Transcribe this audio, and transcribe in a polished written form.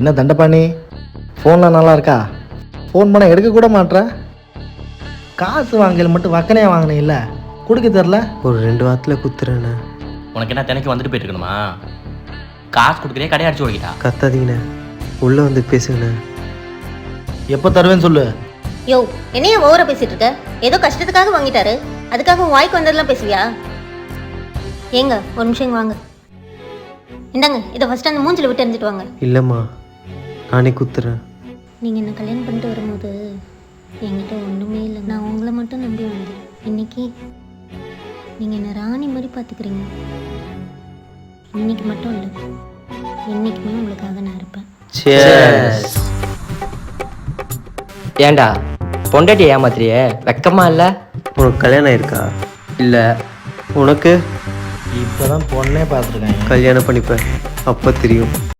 என்ன தண்டபாணி, ஃபோன்லாம் நல்லா இருக்கா? ஃபோன் பண்ண எடுக்க கூட மாட்டேற. காசு வாங்கல மட்டும் வக்கனையா வாங்கினே இல்லை, கொடுக்க தெரில. ஒரு 2 வாரத்தில் குத்துறேண்ணே. உனக்கு என்ன தினைக்கு வந்துட்டு போயிட்டு இருக்கணுமா? காசு கொடுக்குறே கடை அடிச்சு ஓடிக்கிட்டா. கத்தாதீங்கண்ணே, உள்ளே வந்து பேசுங்கண்ணே. எப்போ தருவேன்னு சொல்லு. யோ, என்னையா ஓவரா பேசிட்டு இருக்க? ஏதோ கஷ்டத்துக்காக வாங்கிட்டாரு, அதுக்காக உன் வாய்க்கு வந்ததெல்லாம் பேசுவியா? ஏங்க ஒரு நிமிஷம் இங்க வாங்க. இந்தாங்க, இதை ஃபர்ஸ்ட் அந்த மூஞ்சில விட்டு எரிஞ்சிட்டு வாங்க. இல்லைம்மா, நானே குத்துறேன். நீங்கள் என்ன கல்யாணம் பண்ணிட்டு வரும்போது என்கிட்ட ஒன்றுமே இல்லை, நான் உங்களை மட்டும் நம்பி வந்தேன். இன்னைக்கு நீங்கள் என்ன ராணி மாதிரி பார்த்துக்கிறீங்க. இன்னைக்கு மட்டும் இல்லை, என்றைக்குமே உங்களுக்காக நான் இருப்பேன். ஏண்டா பொண்டாட்டி ஏமாத்திரியே, வெக்கமா இல்லை? உனக்கு கல்யாணம் ஆயிருக்கா? இல்லை. உனக்கு இப்போ தான் பொண்ணே பார்த்துருக்கேன். கல்யாணம் பண்ணிப்பேன், அப்போ தெரியும்.